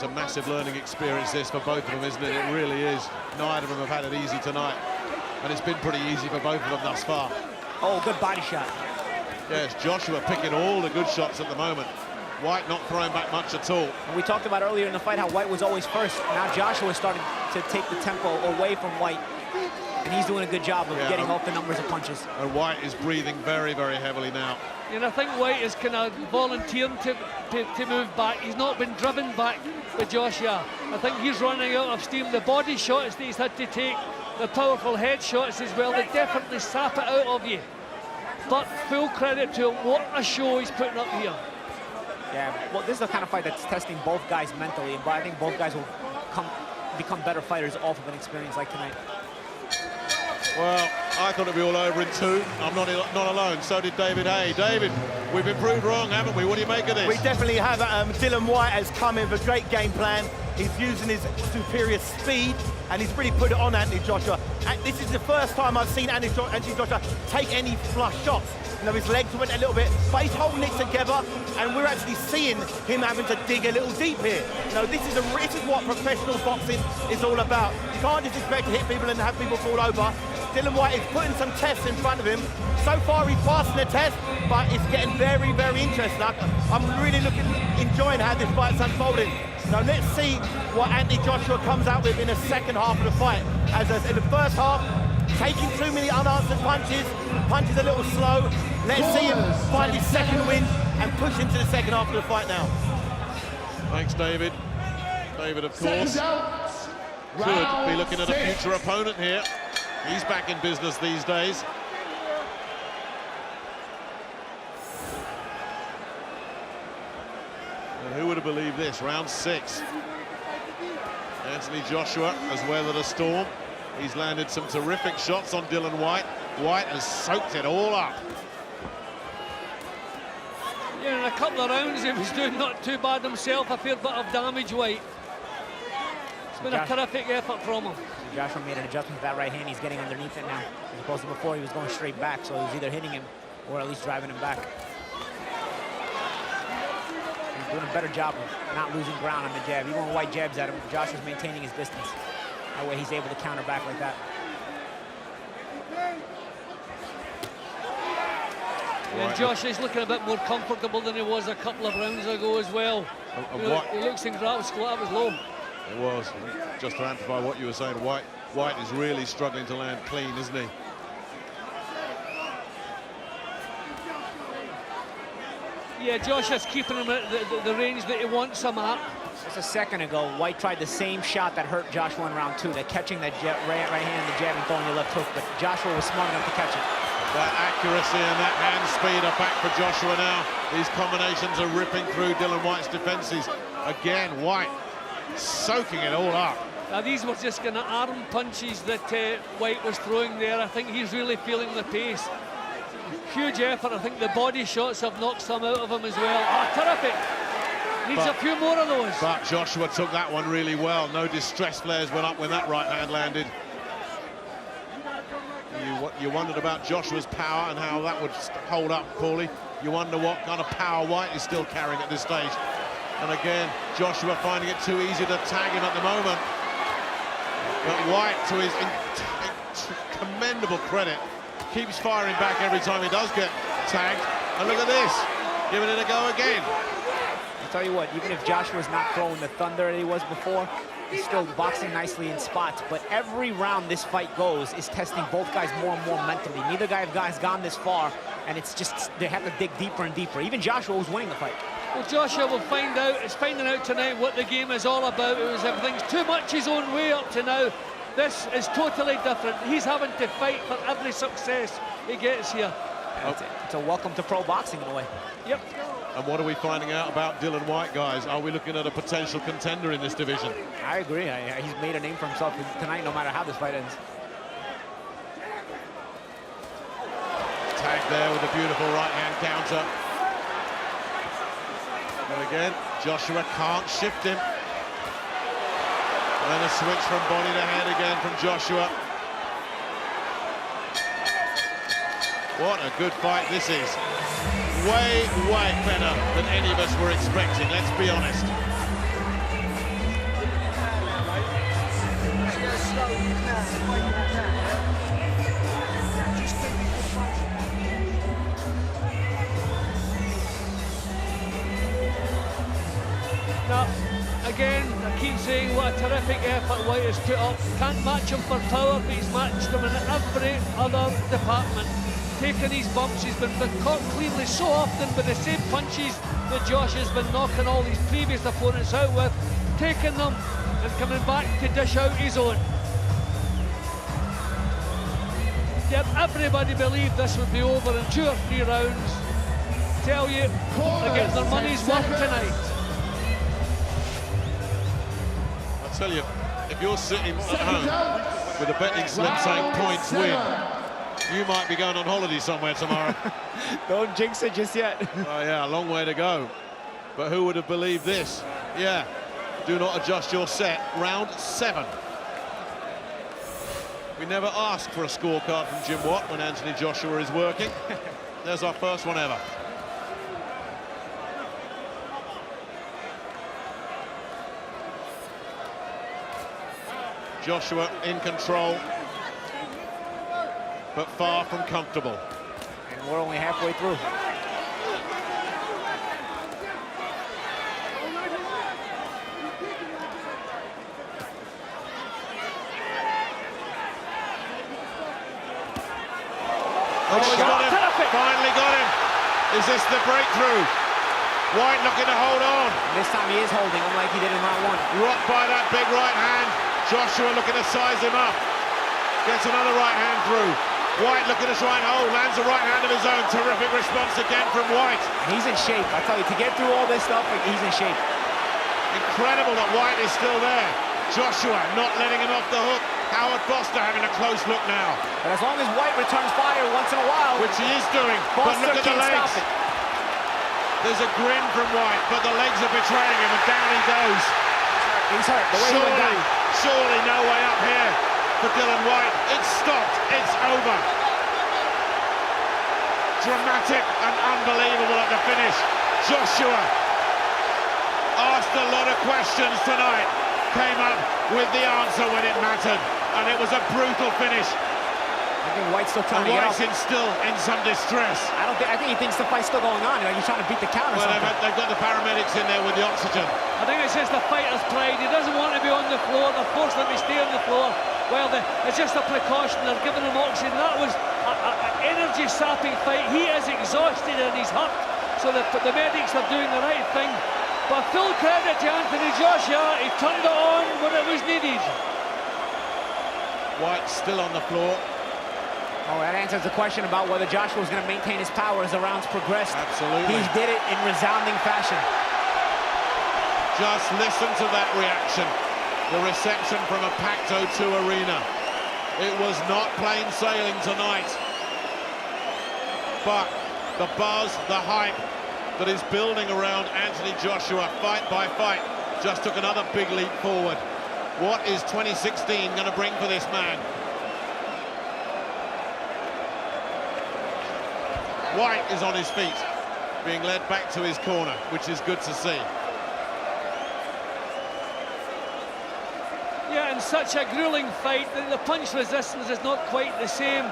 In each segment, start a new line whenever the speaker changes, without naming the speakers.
a massive learning experience, this, for both of them, isn't it? It really is. Neither of them have had it easy tonight. And it's been pretty easy for both of them thus far.
Oh, good body shot.
Yes, Joshua picking all the good shots at the moment. White not throwing back much at all.
And we talked about earlier in the fight how White was always first. Now Joshua is starting to take the tempo away from White. And he's doing a good job of getting off the numbers of punches.
And White is breathing very, very heavily now.
And I think White is kind of volunteering to move back. He's not been driven back with Joshua. I think he's running out of steam. The body shots that he's had to take, the powerful head shots as well, they definitely sap it out of you. But full credit to him, what a show he's putting up here.
Yeah, well, this is the kind of fight that's testing both guys mentally, but I think both guys will become better fighters off of an experience like tonight.
Well, I thought it'd be all over in 2. I'm not alone. So did David Hay. David, we've been proved wrong, haven't we? What do you make of this?
We definitely have. Dillian Whyte has come in with a great game plan. He's using his superior speed, and he's really put it on Anthony Joshua. And this is the first time I've seen Anthony Joshua take any flush shots. You know, his legs went a little bit, but he's holding it together, and we're actually seeing him having to dig a little deep here. You know, this is what professional boxing is all about. You can't just expect to hit people and have people fall over. Dillian Whyte is putting some tests in front of him. So far, he's passing the test, but it's getting very, very interesting. I'm really enjoying how this fight's unfolding. Now let's see what Anthony Joshua comes out with in the second half of the fight. As in the first half, taking too many unanswered punches a little slow. Let's see him find his second win and push into the second half of the fight now.
Thanks, David. David, of course, could be looking at a future opponent here. He's back in business these days. And who would have believed this? Round 6. Anthony Joshua has weathered a storm. He's landed some terrific shots on Dillian Whyte. Whyte has soaked it all up.
Yeah, in a couple of rounds he was doing not too bad himself. A fair bit of damage, Whyte. It's been a terrific effort from him.
Joshua made an adjustment to that right hand. He's getting underneath it now. As opposed to before, he was going straight back, so he was either hitting him or at least driving him back. He's doing a better job of not losing ground on the jab. Even when Whyte jabs at him, Joshua's maintaining his distance. That way he's able to counter back like that.
And Josh is looking a bit more comfortable than he was a couple of rounds ago as well. He looks in grab squat was low.
It was. Just to amplify what you were saying, Whyte is really struggling to land clean, isn't he?
Yeah, Josh is keeping him at the range that he wants him at.
Just a second ago, Whyte tried the same shot that hurt Joshua in round 2, that catching that right hand, the jab, and throwing the left hook, but Joshua was smart enough to catch it.
That accuracy and that hand speed are back for Joshua now. These combinations are ripping through Dillian Whyte's defenses. Again, Whyte soaking it all up.
Now these were just kind of arm punches that Whyte was throwing there. I think he's really feeling the pace. Huge effort. I think the body shots have knocked some out of him as well. Oh, terrific. Needs a few more of those.
But Joshua took that one really well. No distress flares went up when that right hand landed. You wondered about Joshua's power and how that would hold up, Paulie. You wonder what kind of power Whyte is still carrying at this stage. And again, Joshua finding it too easy to tag him at the moment. But Whyte, to his commendable credit, keeps firing back every time he does get tagged. And look at this, giving it a go again.
I'll tell you what, even if Joshua's not throwing the thunder that he was before, he's still boxing nicely in spots. But every round this fight goes is testing both guys more and more mentally. Neither guy has gone this far, and it's just, they have to dig deeper and deeper. Even Joshua was winning the fight.
Well, Joshua will find out, is finding out tonight what the game is all about. It was everything's too much his own way up to now. This is totally different. He's having to fight for every success he gets here.
It's a welcome to pro boxing in a way.
Yep.
And what are we finding out about Dillian Whyte, guys? Are we looking at a potential contender in this division?
I agree. He's made a name for himself tonight, no matter how this fight ends.
Tagged there with a beautiful right-hand counter. And again, Joshua can't shift him. And then a switch from body to head again from Joshua. What a good fight this is. Way, way better than any of us were expecting, let's be honest.
again, I keep saying what a terrific effort White has put up. Can't match him for power, but he's matched him in every other department. Taking these bumps, he's been caught cleanly so often with the same punches that Josh has been knocking all these previous opponents out with, taking them and coming back to dish out his own. Yet everybody believed this would be over in 2 or 3 rounds. Tell you, they're getting their money's worth tonight.
I tell you, if you're sitting at home with a betting slip saying points win, you might be going on holiday somewhere tomorrow.
Don't jinx it just yet.
Oh yeah, a long way to go. But who would have believed this? Yeah, do not adjust your set. Round 7. We never ask for a scorecard from Jim Watt when Anthony Joshua is working. There's our first one ever. Joshua in control, but far from comfortable.
And we're only halfway through.
Oh, he's got him. Finally got him. Is this the breakthrough? White looking to hold on.
This time he is holding, unlike he did in round 1.
Rocked by that big right hand. Joshua looking to size him up. Gets another right hand through. White looking to try and hold. Lands a right hand of his own. Terrific response again from White.
He's in shape. I tell you, to get through all this stuff, he's in shape.
Incredible that White is still there. Joshua not letting him off the hook. Howard Foster having a close look now.
But as long as White returns fire once in a while,
which he is doing,
Foster
but look at the
can't
legs.
stop it.
There's a grin from White, but the legs are betraying him, and down he goes.
He's hurt. The way he went down.
Surely no way up here for Dylan White. It's stopped. It's over. Dramatic and unbelievable at the finish. Joshua asked a lot of questions tonight, came up with the answer when it mattered, and it was a brutal finish.
I think White's still trying to get up.
White's still in some distress.
I think he thinks the fight's still going on. You know, he's trying to beat the count or
well,
something.
they've got the paramedics in there with the oxygen.
I think it's just the fighter's pride. He doesn't want to be on the floor. They're forcing him to stay on the floor. Well, it's just a precaution. They're giving him oxygen. That was an energy-sapping fight. He is exhausted and he's hurt. So the medics are doing the right thing. But full credit to Anthony Joshua. He turned it on when it was needed.
White still on the floor.
Oh, that answers the question about whether Joshua was going to maintain his power as the rounds progressed.
Absolutely.
He did it in resounding fashion.
Just listen to that reaction. The reception from a packed O2 arena. It was not plain sailing tonight. But the buzz, the hype that is building around Anthony Joshua, fight by fight, just took another big leap forward. What is 2016 going to bring for this man? White is on his feet, being led back to his corner, which is good to see.
Yeah, in such a grueling fight, the punch resistance is not quite the same.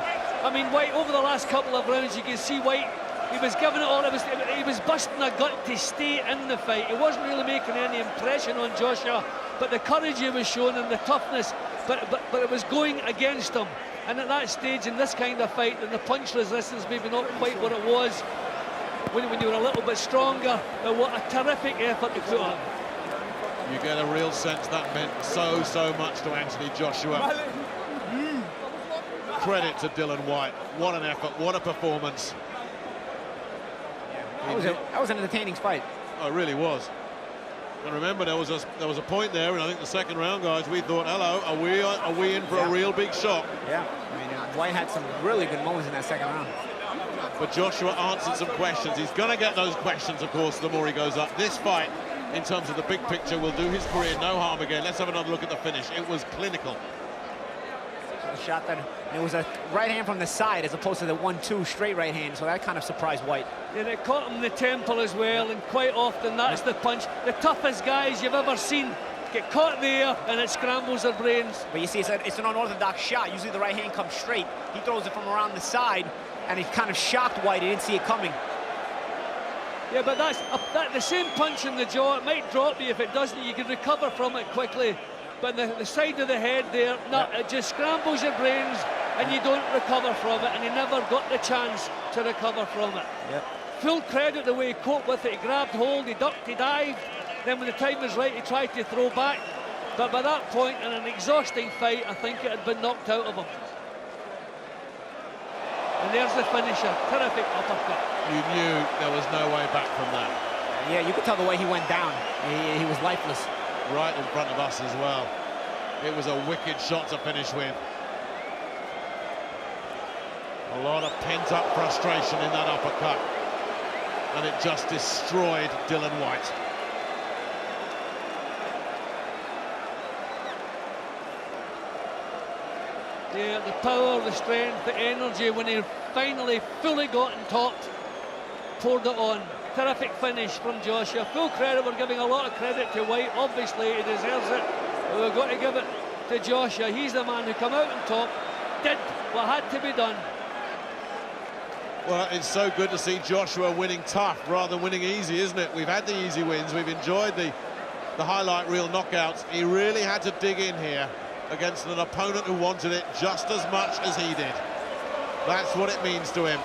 I mean, White, over the last couple of rounds, you can see White, he was giving it all. He was busting a gut to stay in the fight. He wasn't really making any impression on Joshua, but the courage he was showing and the toughness, but it was going against him. And at that stage, in this kind of fight, the punch resistance maybe not quite what it was when you were a little bit stronger. But what a terrific effort to put on.
You get a real sense that meant so much to Anthony Joshua. Credit to Dylan White. What an effort, what a performance.
That was an entertaining fight.
Oh, it really was. And remember, there was a point there, and I think the second round, guys, we thought, hello, are we in for a real big shock?
Yeah, I mean, White had some really good moments in that second round.
But Joshua answered some questions. He's going to get those questions, of course, the more he goes up. This fight, in terms of the big picture, will do his career no harm again. Let's have another look at the finish. It was clinical.
A shot that, it was a right hand from the side as opposed to the 1-2 straight right hand, so that kind of surprised White.
And it caught him in the temple as well, and quite often that's the punch. The toughest guys you've ever seen get caught there, and it scrambles their brains.
But you see, it's an unorthodox shot. Usually the right hand comes straight. He throws it from around the side, and he kind of shocked White. He didn't see it coming.
Yeah, but that's the same punch in the jaw. It might drop you. If it doesn't, you can recover from it quickly. But the side of the head there, no, it just scrambles your brains and you don't recover from it, and he never got the chance to recover from it.
Yep.
Full credit the way he coped with it. He grabbed hold, he ducked, he dived. Then when the time was right, he tried to throw back. But by that point, in an exhausting fight, I think it had been knocked out of him. And there's the finisher. Terrific uppercut.
You knew there was no way back from that.
Yeah, you could tell the way he went down. He was lifeless.
Right in front of us as well. It was a wicked shot to finish with. A lot of pent-up frustration in that uppercut. And it just destroyed Dillian Whyte.
Yeah, the power, the strength, the energy when he finally fully got on top, poured it on. Terrific finish from Joshua. Full credit, we're giving a lot of credit to Whyte. Obviously, he deserves it. But we've got to give it to Joshua. He's the man who came out on top, did what had to be done.
Well, it's so good to see Joshua winning tough rather than winning easy, isn't it? We've had the easy wins. We've enjoyed the highlight reel knockouts. He really had to dig in here against an opponent who wanted it just as much as he did. That's what it means to him.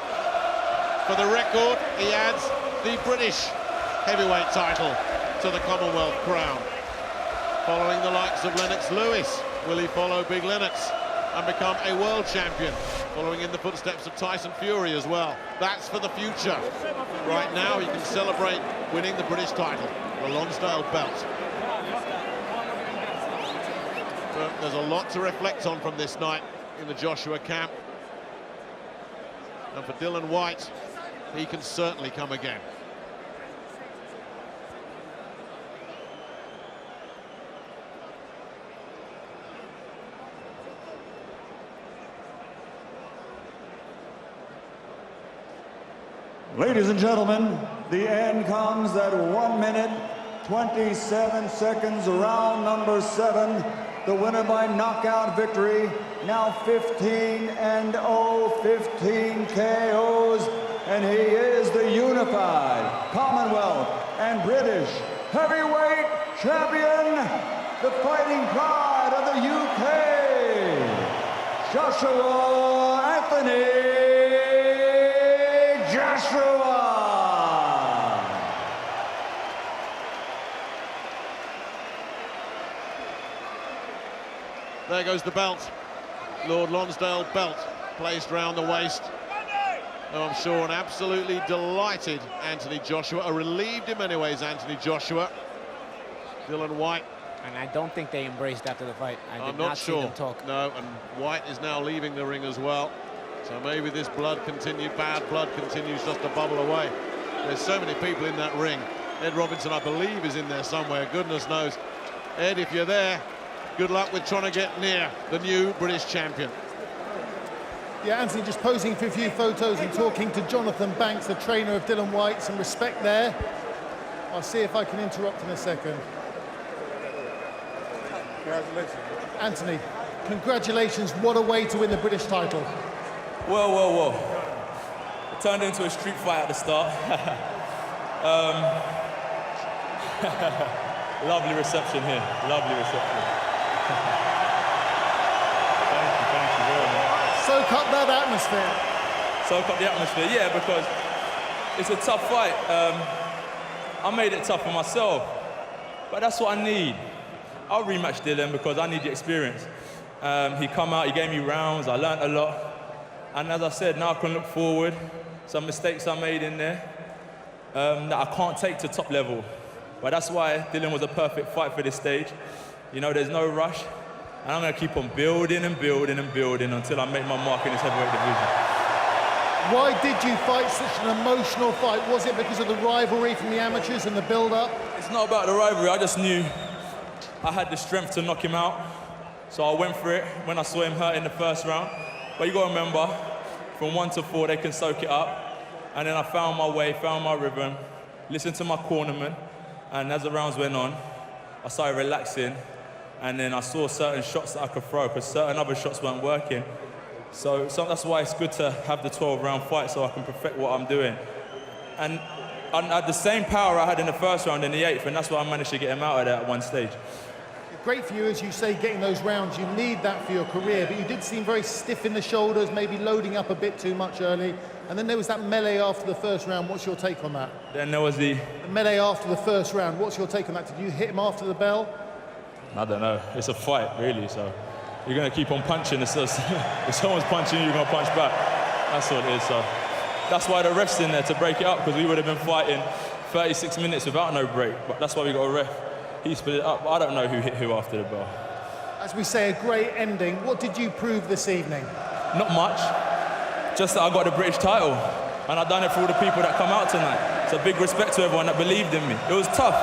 For the record, he adds the British heavyweight title to the Commonwealth crown. Following the likes of Lennox Lewis, will he follow Big Lennox and become a world champion, following in the footsteps of Tyson Fury as well? That's for the future. Right now, he can celebrate winning the British title, the Lonsdale belt. But there's a lot to reflect on from this night in the Joshua camp. And for Dillian Whyte, he can certainly come again.
Ladies and gentlemen, the end comes at 1 minute, 27 seconds, round number 7. The winner by knockout victory, now 15-0, 15 KOs, and he is the unified Commonwealth and British heavyweight champion, the fighting pride of the UK, Joshua Anthony Joshua.
There goes the belt. Lord Lonsdale belt placed round the waist. Oh, I'm sure an absolutely delighted Anthony Joshua, a relieved in many ways Anthony Joshua. Dillian Whyte.
And I don't think they embraced after the fight.
I'm not sure.
See them talk.
No, and Whyte is now leaving the ring as well. So maybe this bad blood continues just to bubble away. There's so many people in that ring. Ed Robinson, I believe, is in there somewhere. Goodness knows. Ed, if you're there, good luck with trying to get near the new British champion.
Yeah, Anthony just posing for a few photos and talking to Jonathan Banks, the trainer of Dillian Whyte. Some respect there. I'll see if I can interrupt in a second.
Congratulations.
Anthony, congratulations. What a way to win the British title.
Well. It turned into a street fight at the start. Lovely reception here. Lovely reception. Thank you very much.
Soak up that atmosphere.
Soak up the atmosphere, yeah, because it's a tough fight. I made it tough for myself, but that's what I need. I'll rematch Dillian because I need the experience. He come out, he gave me rounds, I learned a lot. And as I said, now I can look forward. Some mistakes I made in there that I can't take to top level. But that's why Dillian was a perfect fight for this stage. You know, there's no rush. And I'm going to keep on building and building and building until I make my mark in this heavyweight division.
Why did you fight such an emotional fight? Was it because of the rivalry from the amateurs and the build-up?
It's not about the rivalry. I just knew I had the strength to knock him out. So I went for it when I saw him hurt in the first round. But you got to remember, from 1 to 4, they can soak it up. And then I found my way, found my rhythm, listened to my cornerman. And as the rounds went on, I started relaxing. And then I saw certain shots that I could throw because certain other shots weren't working. So that's why it's good to have the 12-round fight so I can perfect what I'm doing. And I had the same power I had in the first round in the 8th, and that's why I managed to get him out of there at one stage.
Great for you, as you say, getting those rounds. You need that for your career, but you did seem very stiff in the shoulders, maybe loading up a bit too much early. And then there was that melee after the first round. What's your take on that?
Then there was the
melee after the first round. What's your take on that? Did you hit him after the bell?
I don't know. It's a fight, really, so you're going to keep on punching. If someone's punching you, you're going to punch back. That's what it is. So that's why the ref's in there, to break it up, because we would have been fighting 36 minutes without no break. But that's why we got a ref. He split it up. I don't know who hit who after the bell.
As we say, a great ending. What did you prove this evening?
Not much. Just that I got the British title. And I've done it for all the people that come out tonight. So big respect to everyone that believed in me. It was tough,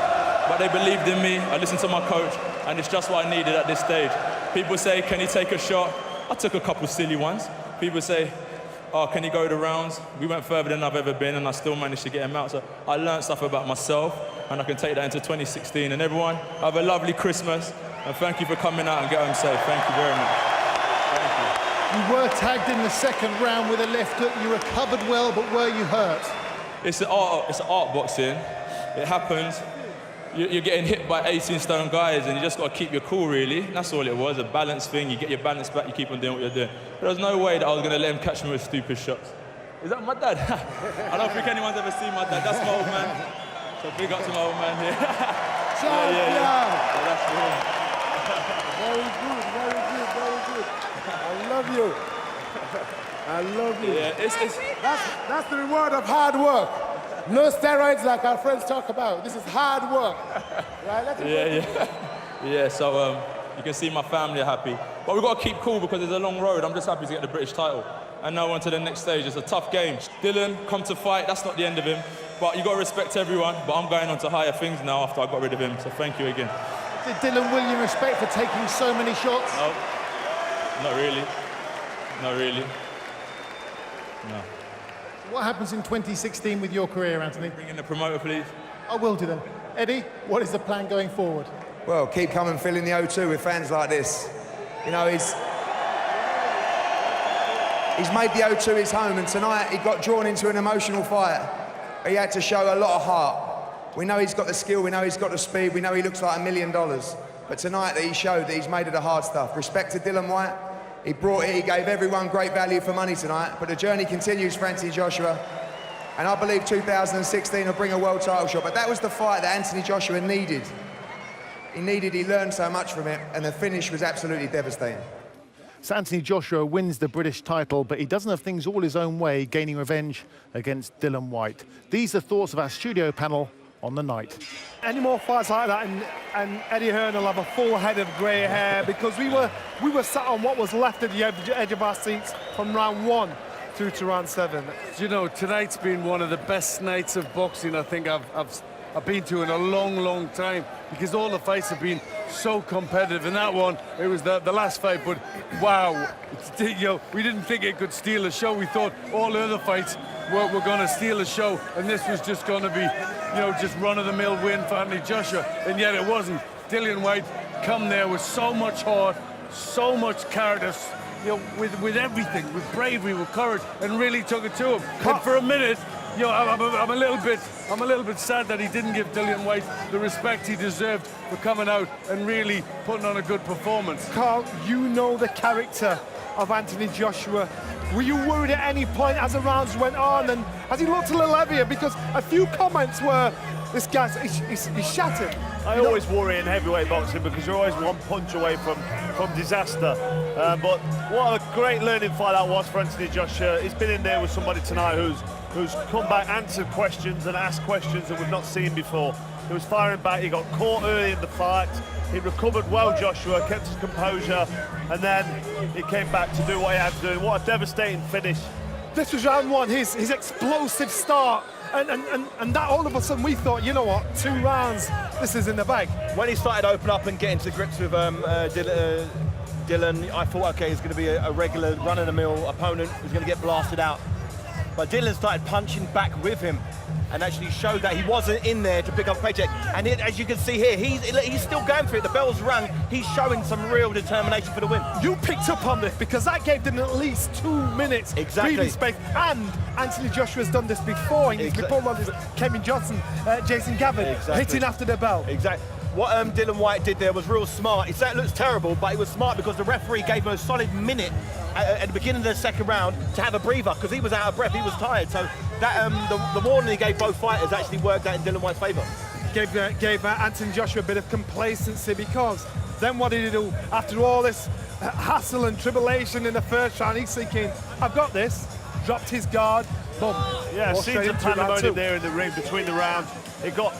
but they believed in me. I listened to my coach, and it's just what I needed at this stage. People say, can you take a shot? I took a couple silly ones. People say, oh, can you go the rounds? We went further than I've ever been, and I still managed to get him out. So I learned stuff about myself, and I can take that into 2016. And everyone, have a lovely Christmas, and thank you for coming out and get home safe. Thank you very much. Thank you.
You were tagged in the second round with a left hook. You recovered well, but were you hurt?
It's an art boxing. It happens. You're getting hit by 18-stone guys, and you just got to keep your cool, really. That's all it was, a balance thing. You get your balance back, you keep on doing what you're doing. There was no way that I was going to let him catch me with stupid shots. Is that my dad? I don't think anyone's ever seen my dad. That's my old man. So big up to my old man here. Yeah, that's him.
Very good, very good, very good. I love you. I love you.
Yeah,
that's the reward of hard work. No steroids like our friends talk about. This is hard work. Right?
Yeah, so you can see my family are happy. But we've got to keep cool because it's a long road. I'm just happy to get the British title. And now on to the next stage. It's a tough game. Dylan, come to fight. That's not the end of him. But you've got to respect everyone. But I'm going on to higher things now after I got rid of him. So thank you again.
Did Dylan William respect for taking so many shots?
No, not really. Not really. No.
What happens in 2016 with your career, Anthony?
Bring in the promoter, please.
I will do then. Eddie, what is the plan going forward?
Well, keep coming, filling the O2 with fans like this. You know, he's made the O2 his home, and tonight he got drawn into an emotional fight. He had to show a lot of heart. We know he's got the skill, we know he's got the speed, we know he looks like $1 million. But tonight he showed that he's made of the hard stuff. Respect to Dillian Whyte. He brought it, he gave everyone great value for money tonight, but the journey continues for Anthony Joshua. And I believe 2016 will bring a world title shot, but that was the fight that Anthony Joshua needed. He learned so much from it, and the finish was absolutely devastating.
So Anthony Joshua wins the British title, but he doesn't have things all his own way, gaining revenge against Dillian Whyte. These are thoughts of our studio panel on the night.
Any more fights like that, and Eddie Hearn will have a full head of grey hair, because we were sat on what was left at the edge of our seats from round 1 through to round 7.
You know, tonight's been one of the best nights of boxing I think I've been to in a long, long time, because all the fights have been so competitive. In that one, it was the last fight, but wow, you know, we didn't think it could steal the show. We thought all the other fights were going to steal the show, and this was just going to be, you know, just run-of-the-mill win for Anthony Joshua, and yet it wasn't. Dillian Whyte come there with so much heart, so much character, you know, with everything, with bravery, with courage, and really took it to him. And for a minute, you know, I'm a little bit sad that he didn't give Dillian Whyte the respect he deserved for coming out and really putting on a good performance.
Carl, you know the character of Anthony Joshua. Were you worried at any point as the rounds went on, and has he looked a little heavier? Because a few comments were, this guy's he's shattered.
I always worry in heavyweight boxing because you're always one punch away from disaster. But what a great learning fight that was for Anthony Joshua. He's been in there with somebody tonight who's come back, answered questions and asked questions that we've not seen before. He was firing back, he got caught early in the fight. He recovered well, Joshua, kept his composure, and then he came back to do what he had to do. What a devastating finish.
This was round 1, his explosive start. And that all of a sudden we thought, you know what, 2 rounds, this is in the bag.
When he started to open up and get into grips with Dylan, I thought, okay, he's going to be a regular run-of-the-mill opponent who's going to get blasted out. but Dylan started punching back with him and actually showed that he wasn't in there to pick up a paycheck. And as you can see here, he's still going for it. The bell's rung. He's showing some real determination for the win.
You picked up on this because that gave them at least 2 minutes breathing space. And Anthony Joshua's done this before. He's before this Kevin Johnson, Jason Gavin hitting after the bell.
Exactly. What Dylan White did there was real smart. It looks terrible, but it was smart because the referee gave him a solid minute at the beginning of the second round to have a breather because he was out of breath, he was tired. So that the warning he gave both fighters actually worked out in Dylan White's favour.
Gave Anthony Joshua a bit of complacency because then what did he do? After all this hassle and tribulation in the first round, he's thinking, I've got this. Dropped his guard, boom.
Yeah, scenes of pandemonium there in the ring between the rounds. It got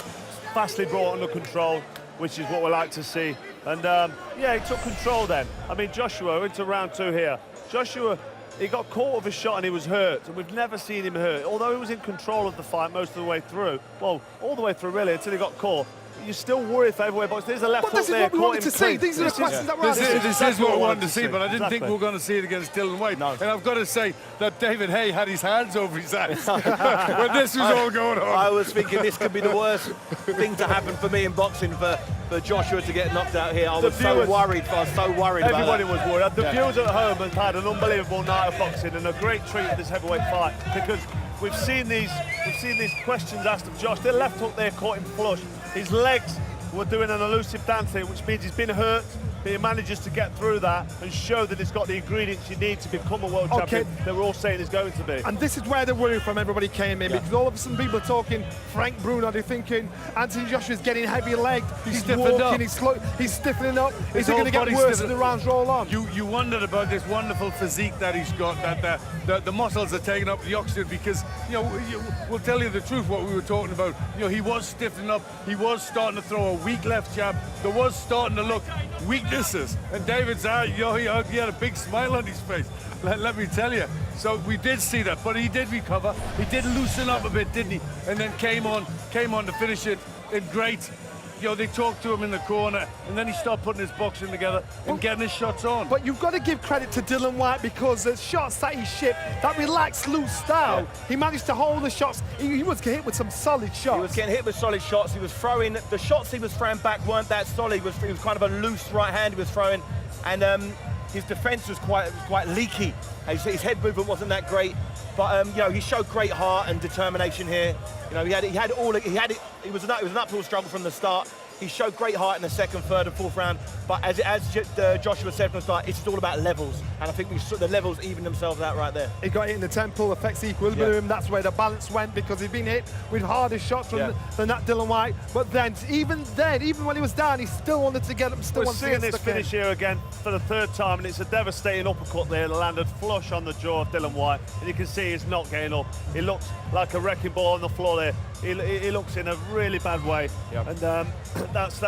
fastly brought under control, which is what we like to see. And yeah, he took control then. I mean, Joshua into round 2 here. Joshua, he got caught with a shot and he was hurt, and we've never seen him hurt. Although he was in control of the fight most of the way through, well, all the way through really, until he got caught. You're still worried for heavyweight boxing. There's a left hook there.
But this is what we wanted to see. These are the questions that we're asking.
This is what we wanted to see, but I didn't think we were going to see it against Dylan White. No. And I've got to say that David Hay had his hands over his eyes when this was all going on.
I was thinking this could be the worst thing to happen for me in boxing, for Joshua to get knocked out here. I was so worried.
Everybody was worried. The viewers at home have had an unbelievable night of boxing and a great treat of this heavyweight fight because we've seen these questions asked of Josh. The left hook there caught him flush. His legs were doing an elusive dance here, which means he's been hurt, but he manages to get through that and show that he's got the ingredients you need to become a world champion that we're all saying he's going to be.
And this is where the worry from everybody came in, because all of a sudden people are talking Frank Bruno, they're thinking Anthony Joshua's getting heavy legged, he's walking, he's stiffening up, is it going to get worse as the rounds roll on?
You wondered about this wonderful physique that he's got, that the muscles are taking up the oxygen, because, we'll tell you the truth, what we were talking about, he was stiffening up, he was starting to throw a weak left jab, there was starting to look weaknesses, and David's out, he had a big smile on his face, let me tell you. So we did see that, but he did recover, he did loosen up a bit, didn't he? And then came on to finish it in great. They talked to him in the corner, and then he started putting his boxing together and getting his shots on.
But you've got to give credit to Dylan White, because the shots that he shipped, that relaxed, loose style, he managed to hold the shots. He was getting hit with some solid shots.
He was getting hit with solid shots. He was throwing, the shots he was throwing back weren't that solid. It was kind of a loose right hand he was throwing, and his defense was quite leaky. His head movement wasn't that great. But he showed great heart and determination here. He was an uphill struggle from the start. He showed great heart in the second, third, and fourth round. But as Joshua said from the start, it's all about levels, and I think the levels even themselves out right there.
He got hit in the temple, affects equilibrium. That's where the balance went, because he'd been hit with harder shots than that Dylan White. But then, even when he was down, he still wanted to get up.
We're seeing this finish here again for the third time, and it's a devastating uppercut there that landed flush on the jaw of Dylan White, and you can see he's not getting up. He looks like a wrecking ball on the floor there. He looks in a really bad way, and that's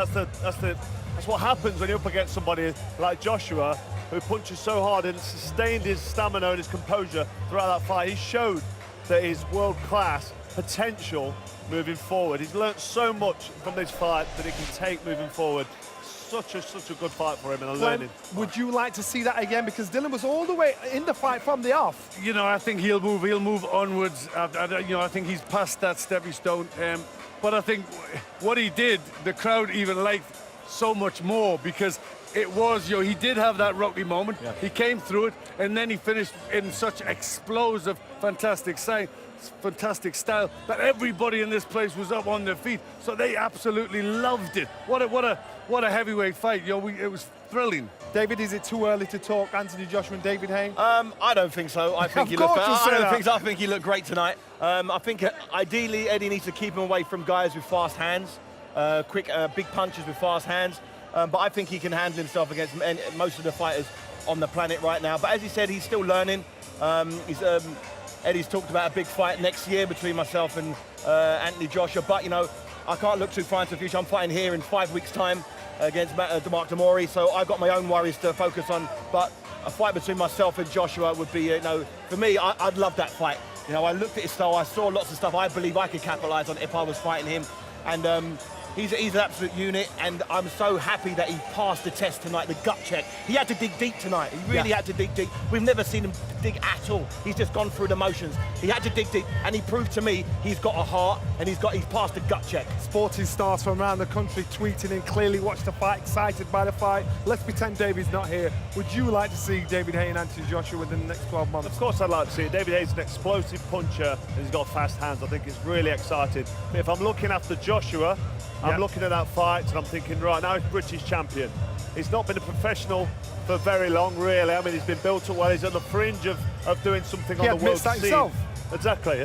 what happens when you're up against somebody like Joshua, who punches so hard and sustained his stamina and his composure throughout that fight. He showed that he's world-class potential moving forward. He's learnt so much from this fight that he can take moving forward. Such a good fight for him and a learning.
Would you like to see that again? Because Dylan was all the way in the fight from the off.
I think he'll move onwards. I think he's past that stepping stone. But I think what he did, the crowd even liked so much more, because it was, he did have that rocky moment. Yeah. He came through it, and then he finished in such explosive, fantastic style that everybody in this place was up on their feet. So they absolutely loved it. What a heavyweight fight. It was thrilling.
David, is it too early to talk Anthony Joshua and David Hay?
I don't think so. I think I think he looked great tonight. I think ideally Eddie needs to keep him away from guys with fast hands, quick, big punches with fast hands. But I think he can handle himself against most of the fighters on the planet right now. But as he said, he's still learning. Eddie's talked about a big fight next year between myself and Anthony Joshua. But I can't look too far into the future. I'm fighting here in 5 weeks' time against Mark Demori, so I've got my own worries to focus on. But a fight between myself and Joshua would be, for me, I'd love that fight. I looked at his style, I saw lots of stuff I believe I could capitalise on if I was fighting him, and He's an absolute unit, and I'm so happy that he passed the test tonight, the gut check. He had to dig deep tonight. He really had to dig deep. We've never seen him dig at all. He's just gone through the motions. He had to dig deep, and he proved to me he's got a heart, and he's passed the gut check.
Sporting stars from around the country tweeting in, clearly watched the fight, excited by the fight. Let's pretend David's not here. Would you like to see David Haye and Anthony Joshua within the next 12 months?
Of course I'd like to see it. David Haye's an explosive puncher and he's got fast hands. I think it's really exciting. But if I'm looking after Joshua, I'm looking at that fight and I'm thinking, right, now he's British champion. He's not been a professional for very long, really. I mean, he's been built up well. He's on the fringe of doing something on the world scene.
Himself.
Exactly.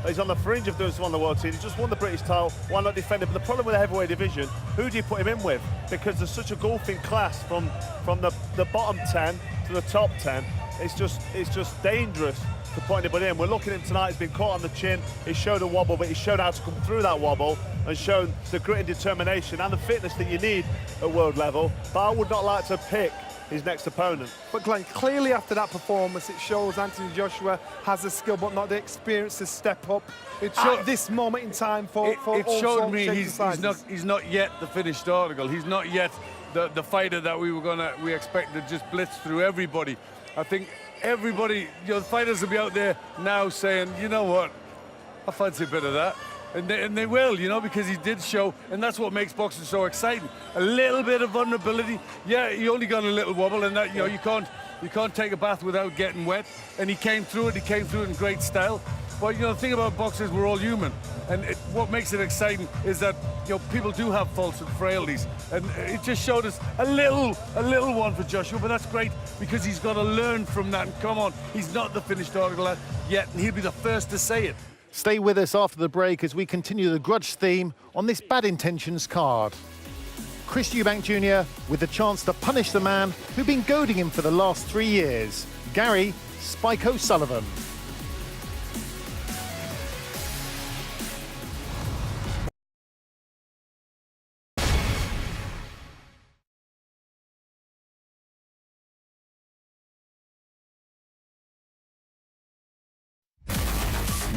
He's on the fringe of doing something on the world scene. He just won the British title. Why not defend it? But the problem with the heavyweight division, who do you put him in with? Because there's such a golfing class from the bottom 10 to the top 10. It's just dangerous to put anybody in. We're looking at him tonight. He's been caught on the chin. He showed a wobble, but he showed how to come through that wobble and shown the grit and determination and the fitness that you need at world level. But I would not like to pick his next opponent.
But Glenn, clearly after that performance, it shows Anthony Joshua has the skill but not the experience to step up at this moment in time for
it
all
showed
sorts
me
of
he's not yet the finished article. He's not yet the fighter that we expected to just blitz through everybody. I think everybody, the fighters will be out there now saying, you know what, I fancy a bit of that. And they will, because he did show, and that's what makes boxing so exciting. A little bit of vulnerability. Yeah, he only got a little wobble, and that you can't take a bath without getting wet. And he came through it. He came through it in great style. But the thing about boxing is we're all human, and what makes it exciting is that people do have faults and frailties, and it just showed us a little one for Joshua. But that's great because he's got to learn from that. And come on, he's not the finished article yet, and he'll be the first to say it.
Stay with us after the break as we continue the grudge theme on this Bad Intentions card. Chris Eubank Jr. with the chance to punish the man who'd been goading him for the last 3 years, Gary Spike O'Sullivan.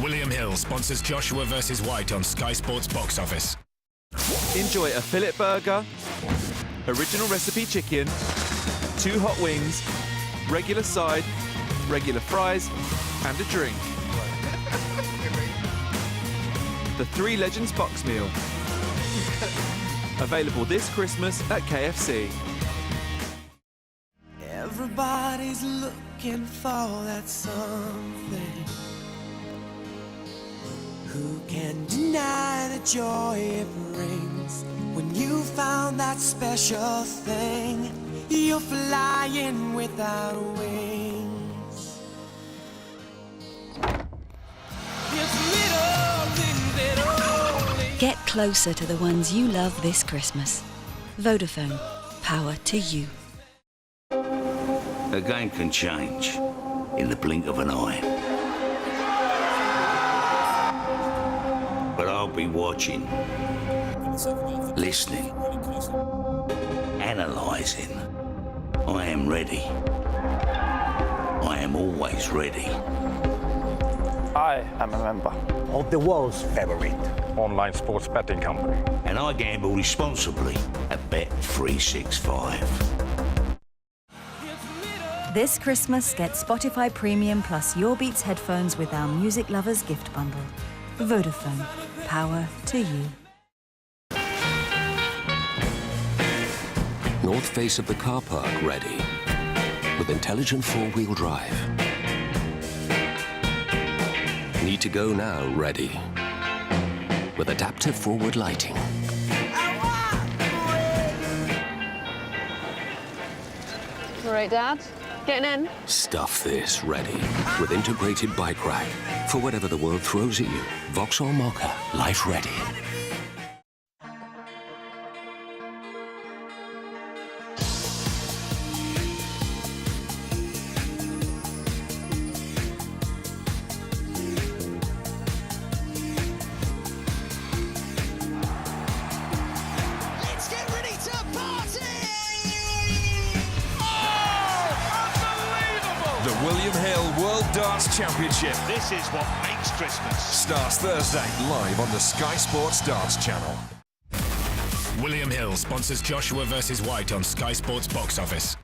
William Hill sponsors Joshua vs. White on Sky Sports Box Office.
Enjoy a fillet burger, original recipe chicken, 2 hot wings, regular side, regular fries, and a drink. The 3 Legends box meal. Available this Christmas at KFC.
Everybody's looking for that something. Who can deny the joy it brings when you found that special thing? You're flying without wings.
Get closer to the ones you love this Christmas. Vodafone, power to you.
A game can change in the blink of an eye. But I'll be watching, listening, analysing. I am ready. I am always ready.
I am a member of the world's favorite online sports betting company.
And I gamble responsibly at Bet365.
This Christmas, get Spotify Premium plus Your Beats headphones with our Music Lovers gift bundle. Vodafone, power to you.
North face of the car park ready with intelligent 4-wheel drive. Need to go now ready with adaptive forward lighting.
All right, Dad. Getting in?
Stuff this ready with integrated bike rack for whatever the world throws at you. Vauxhall Mocha, life ready.
Championship. This is what makes Christmas. Starts Thursday live on the Sky Sports Darts channel. William Hill sponsors Joshua versus White on Sky Sports Box Office.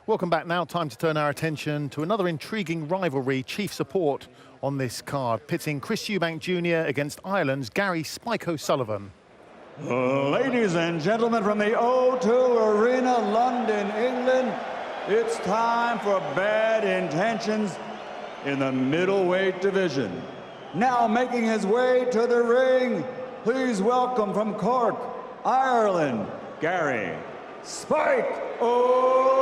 Welcome back now. Time to turn our attention to another intriguing rivalry, chief support on this card, pitting Chris Eubank Jr. against Ireland's Gary Spike O'Sullivan.
Ladies and gentlemen, from the O2 Arena, London, England, it's time for Bad Intentions in the middleweight division. Now making his way to the ring, please welcome from Cork, Ireland, Gary Spike O'Sullivan.